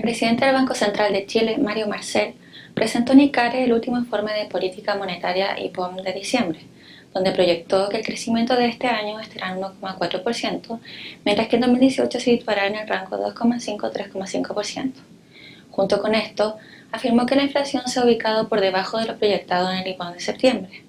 presidente del Banco Central de Chile, Mario Marcel, presentó en ICARE el último informe de política monetaria IPOM de diciembre, donde proyectó que el crecimiento de este año estará en 1,4%, mientras que en 2018 se situará en el rango 2,5-3,5%. Junto con esto, afirmó que la inflación se ha ubicado por debajo de lo proyectado en el IPOM de septiembre,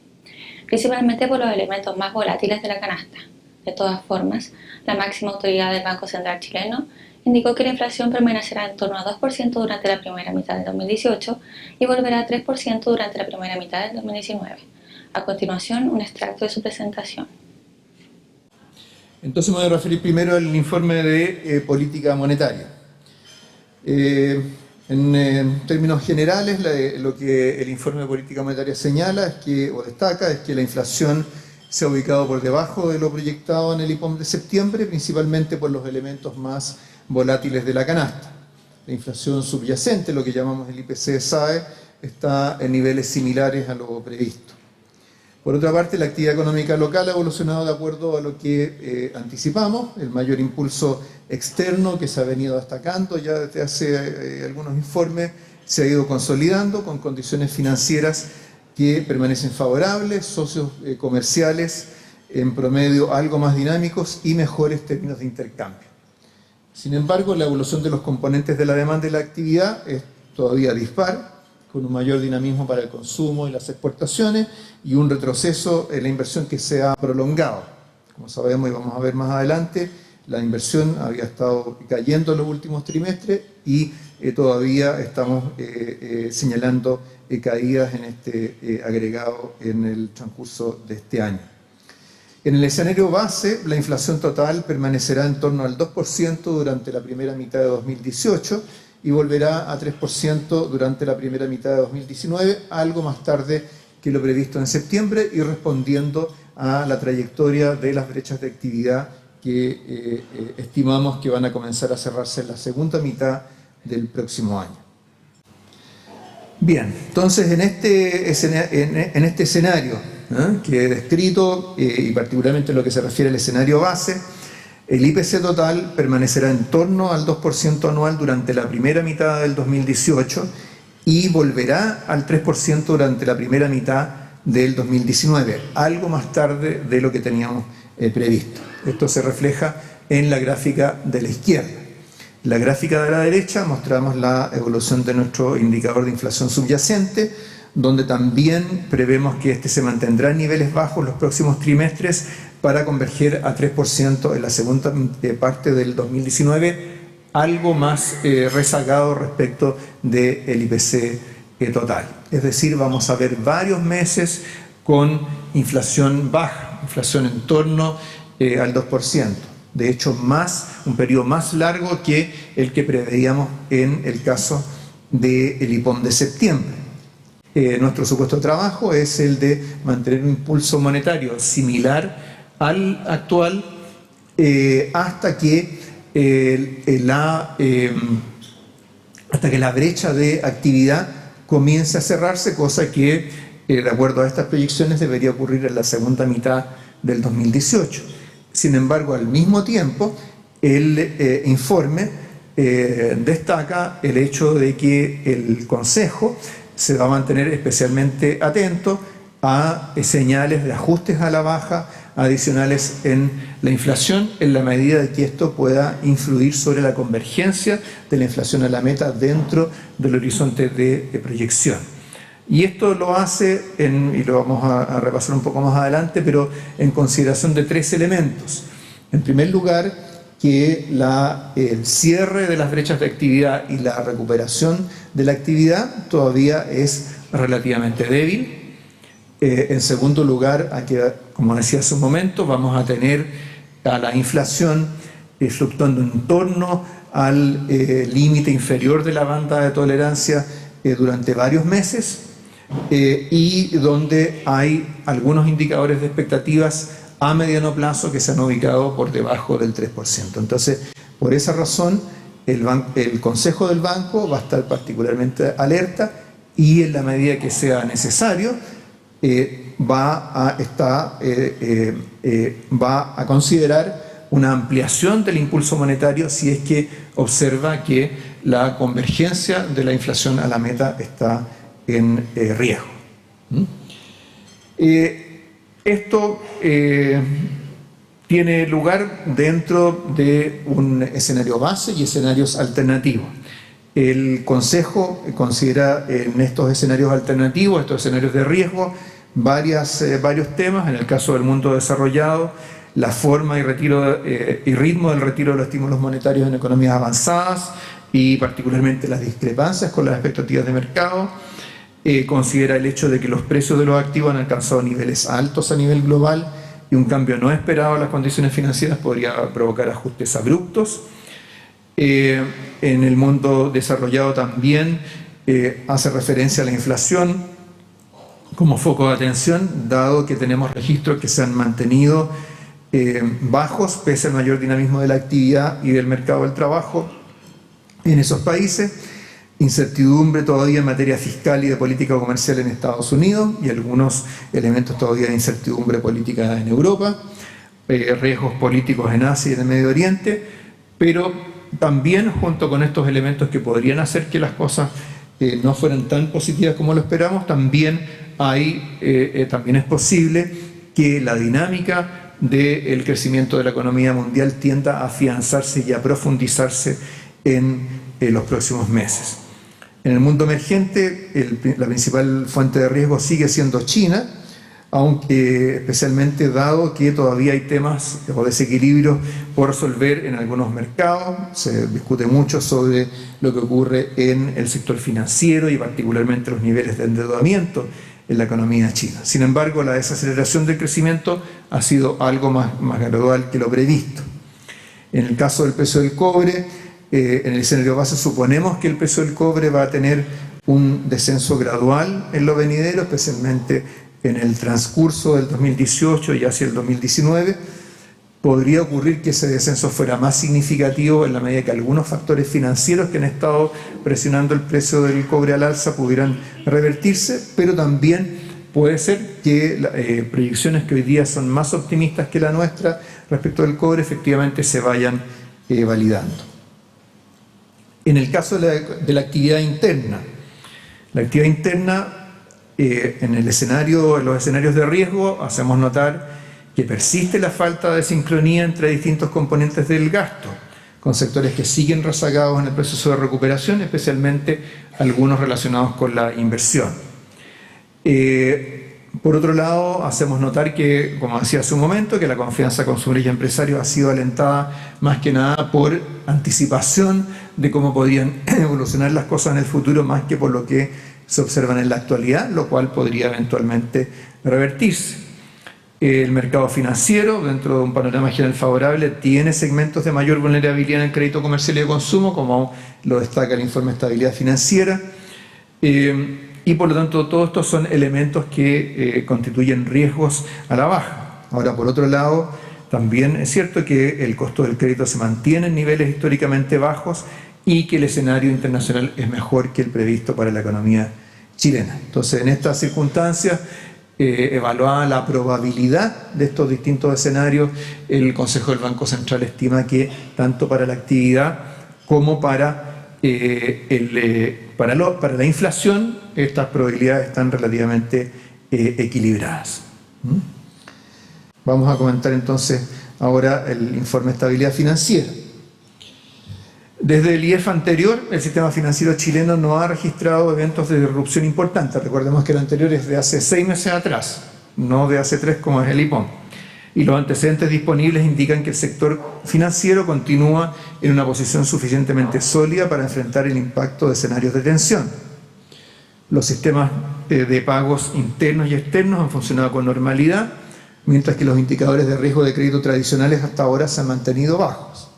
principalmente por los elementos más volátiles de la canasta. De todas formas, la máxima autoridad del Banco Central chileno indicó que la inflación permanecerá en torno a 2% durante la primera mitad del 2018 y volverá a 3% durante la primera mitad del 2019. A continuación, un extracto de su presentación. Entonces me voy a referir primero al informe de política monetaria. En términos generales, lo que el informe de política monetaria señala es que, o destaca, es que la inflación se ha ubicado por debajo de lo proyectado en el IPOM de septiembre, principalmente por los elementos más volátiles de la canasta. La inflación subyacente, lo que llamamos el IPC-SAE, está en niveles similares a lo previsto. Por otra parte, la actividad económica local ha evolucionado de acuerdo a lo que anticipamos. El mayor impulso externo que se ha venido destacando ya desde hace algunos informes se ha ido consolidando con condiciones financieras que permanecen favorables, socios comerciales en promedio algo más dinámicos y mejores términos de intercambio. Sin embargo, la evolución de los componentes de la demanda y la actividad es todavía dispar, con un mayor dinamismo para el consumo y las exportaciones y un retroceso en la inversión que se ha prolongado. Como sabemos y vamos a ver más adelante, la inversión había estado cayendo en los últimos trimestres y todavía estamos señalando caídas en este agregado en el transcurso de este año. En el escenario base, la inflación total permanecerá en torno al 2% durante la primera mitad de 2018 y volverá a 3% durante la primera mitad de 2019, algo más tarde que lo previsto en septiembre y respondiendo a la trayectoria de las brechas de actividad que estimamos que van a comenzar a cerrarse en la segunda mitad del próximo año. Bien, entonces en este escenario que he descrito, y particularmente en lo que se refiere al escenario base, el IPC total permanecerá en torno al 2% anual durante la primera mitad del 2018 y volverá al 3% durante la primera mitad del 2019, algo más tarde de lo que teníamos previsto. Esto se refleja en la gráfica de la izquierda. En la gráfica de la derecha mostramos la evolución de nuestro indicador de inflación subyacente, donde también prevemos que este se mantendrá en niveles bajos los próximos trimestres para converger a 3% en la segunda parte del 2019, algo más rezagado respecto del IPC total. Es decir, vamos a ver varios meses con inflación baja, inflación en torno al 2%. De hecho, un periodo más largo que el que preveíamos en el caso del IPOM de septiembre. Nuestro supuesto de trabajo es el de mantener un impulso monetario similar al actual hasta que la brecha de actividad comience a cerrarse, cosa que, de acuerdo a estas proyecciones, debería ocurrir en la segunda mitad del 2018. Sin embargo, al mismo tiempo, el informe destaca el hecho de que el Consejo se va a mantener especialmente atento a señales de ajustes a la baja adicionales en la inflación, en la medida de que esto pueda influir sobre la convergencia de la inflación a la meta dentro del horizonte de proyección. Y esto lo hace, y lo vamos a repasar un poco más adelante, pero en consideración de tres elementos. En primer lugar, que el cierre de las brechas de actividad y la recuperación de la actividad todavía es relativamente débil. En segundo lugar, como decía hace un momento, vamos a tener a la inflación fluctuando en torno al límite inferior de la banda de tolerancia durante varios meses y donde hay algunos indicadores de expectativas a mediano plazo que se han ubicado por debajo del 3%. Entonces, por esa razón, el Consejo del Banco va a estar particularmente alerta y en la medida que sea necesario va a considerar una ampliación del impulso monetario si es que observa que la convergencia de la inflación a la meta está en riesgo. Esto tiene lugar dentro de un escenario base y escenarios alternativos. El Consejo considera en estos escenarios alternativos, estos escenarios de riesgo, varios temas. En el caso del mundo desarrollado, la forma y ritmo del retiro de los estímulos monetarios en economías avanzadas y particularmente las discrepancias con las expectativas de mercado. Considera el hecho de que los precios de los activos han alcanzado niveles altos a nivel global y un cambio no esperado en las condiciones financieras podría provocar ajustes abruptos. En el mundo desarrollado también hace referencia a la inflación como foco de atención, dado que tenemos registros que se han mantenido bajos pese al mayor dinamismo de la actividad y del mercado del trabajo en esos países, incertidumbre todavía en materia fiscal y de política comercial en Estados Unidos y algunos elementos todavía de incertidumbre política en Europa, riesgos políticos en Asia y en el Medio Oriente, pero también junto con estos elementos que podrían hacer que las cosas no fueran tan positivas como lo esperamos, también es posible que la dinámica del crecimiento de la economía mundial tienda a afianzarse y a profundizarse en los próximos meses. En el mundo emergente, la principal fuente de riesgo sigue siendo China, aunque especialmente dado que todavía hay temas o desequilibrios por resolver en algunos mercados. Se discute mucho sobre lo que ocurre en el sector financiero y particularmente los niveles de endeudamiento en la economía china. Sin embargo, la desaceleración del crecimiento ha sido algo más gradual que lo previsto. En el caso del precio del cobre, en el escenario base suponemos que el precio del cobre va a tener un descenso gradual en lo venidero, especialmente en el transcurso del 2018 y hacia el 2019. Podría ocurrir que ese descenso fuera más significativo en la medida que algunos factores financieros que han estado presionando el precio del cobre al alza pudieran revertirse, pero también puede ser que proyecciones que hoy día son más optimistas que la nuestra respecto del cobre efectivamente se vayan validando. En el caso de la actividad interna, en los escenarios de riesgo hacemos notar que persiste la falta de sincronía entre distintos componentes del gasto, con sectores que siguen rezagados en el proceso de recuperación, especialmente algunos relacionados con la inversión. Por otro lado, hacemos notar que, como decía hace un momento, que la confianza de consumidores y empresarios ha sido alentada más que nada por anticipación de cómo podrían evolucionar las cosas en el futuro, más que por lo que se observan en la actualidad, lo cual podría eventualmente revertirse. El mercado financiero, dentro de un panorama general favorable, tiene segmentos de mayor vulnerabilidad en el crédito comercial y de consumo, como lo destaca el informe de estabilidad financiera, y por lo tanto todos estos son elementos que constituyen riesgos a la baja. Ahora, por otro lado, también es cierto que el costo del crédito se mantiene en niveles históricamente bajos y que el escenario internacional es mejor que el previsto para la economía chilena. Entonces, en estas circunstancias, evaluada la probabilidad de estos distintos escenarios, el Consejo del Banco Central estima que tanto para la actividad como para la inflación, estas probabilidades están relativamente equilibradas. Vamos a comentar entonces ahora el informe de estabilidad financiera. Desde el IEF anterior, el sistema financiero chileno no ha registrado eventos de disrupción importantes. Recordemos que el anterior es de hace 6 meses atrás, no de hace 3 como es el IPOM. Y los antecedentes disponibles indican que el sector financiero continúa en una posición suficientemente sólida para enfrentar el impacto de escenarios de tensión. Los sistemas de pagos internos y externos han funcionado con normalidad, mientras que los indicadores de riesgo de crédito tradicionales hasta ahora se han mantenido bajos.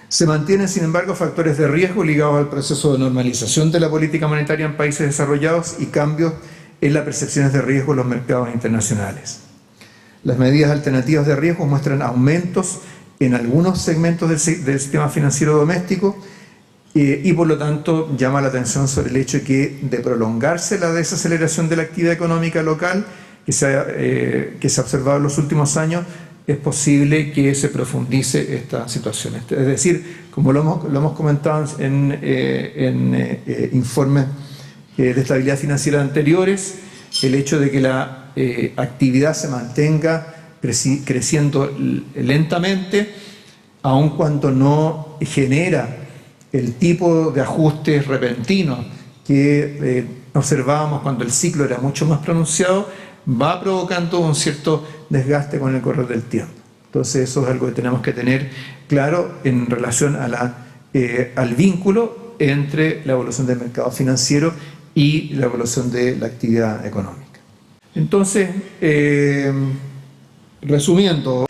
Se mantienen, sin embargo, factores de riesgo ligados al proceso de normalización de la política monetaria en países desarrollados y cambios en las percepciones de riesgo en los mercados internacionales. Las medidas alternativas de riesgo muestran aumentos en algunos segmentos del sistema financiero doméstico y por lo tanto llama la atención sobre el hecho de prolongarse la desaceleración de la actividad económica local que se ha observado en los últimos años, es posible que se profundice esta situación. Es decir, como lo hemos comentado en informes de estabilidad financiera anteriores, el hecho de que la actividad se mantenga creciendo lentamente, aun cuando no genera el tipo de ajustes repentinos que observábamos cuando el ciclo era mucho más pronunciado, va provocando un cierto desgaste con el correr del tiempo. Entonces eso es algo que tenemos que tener claro en relación a al vínculo entre la evolución del mercado financiero y la evolución de la actividad económica. Entonces, resumiendo,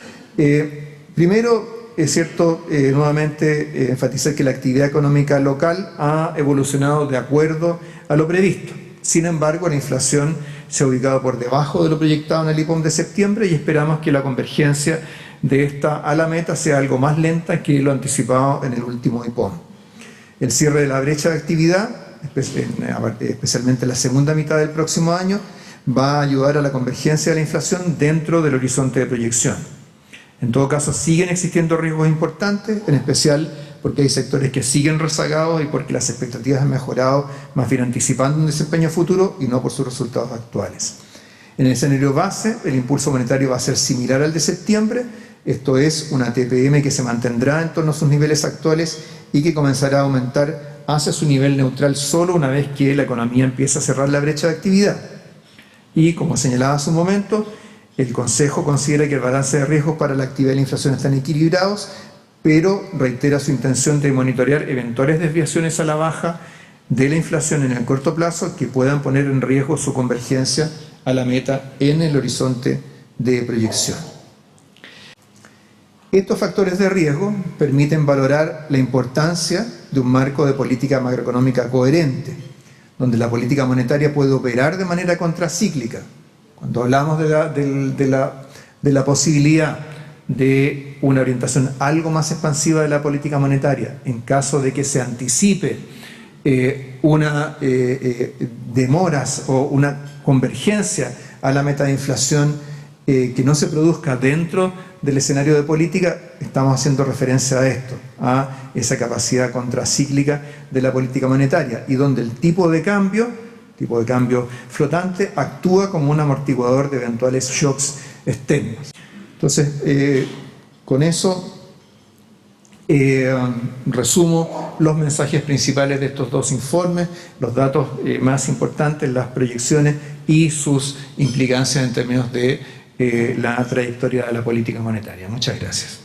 primero, es cierto, nuevamente enfatizar que la actividad económica local ha evolucionado de acuerdo a lo previsto. Sin embargo, la inflación se ha ubicado por debajo de lo proyectado en el IPOM de septiembre y esperamos que la convergencia de esta a la meta sea algo más lenta que lo anticipado en el último IPOM. El cierre de la brecha de actividad, especialmente en la segunda mitad del próximo año, va a ayudar a la convergencia de la inflación dentro del horizonte de proyección. En todo caso, siguen existiendo riesgos importantes, en especial porque hay sectores que siguen rezagados y porque las expectativas han mejorado, más bien anticipando un desempeño futuro y no por sus resultados actuales. En el escenario base, el impulso monetario va a ser similar al de septiembre, esto es, una TPM que se mantendrá en torno a sus niveles actuales y que comenzará a aumentar hacia su nivel neutral solo una vez que la economía empiece a cerrar la brecha de actividad. Y, como señalaba hace un momento, el Consejo considera que el balance de riesgos para la actividad y la inflación están equilibrados, pero reitera su intención de monitorear eventuales desviaciones a la baja de la inflación en el corto plazo que puedan poner en riesgo su convergencia a la meta en el horizonte de proyección. Estos factores de riesgo permiten valorar la importancia de un marco de política macroeconómica coherente, donde la política monetaria puede operar de manera contracíclica. Cuando hablamos de la posibilidad de una orientación algo más expansiva de la política monetaria, en caso de que se anticipe demoras o una convergencia a la meta de inflación que no se produzca dentro del escenario de política, estamos haciendo referencia a esto, a esa capacidad contracíclica de la política monetaria, y donde el tipo de cambio flotante actúa como un amortiguador de eventuales shocks externos. Entonces, con eso resumo los mensajes principales de estos dos informes, los datos más importantes, las proyecciones y sus implicancias en términos de la trayectoria de la política monetaria. Muchas gracias.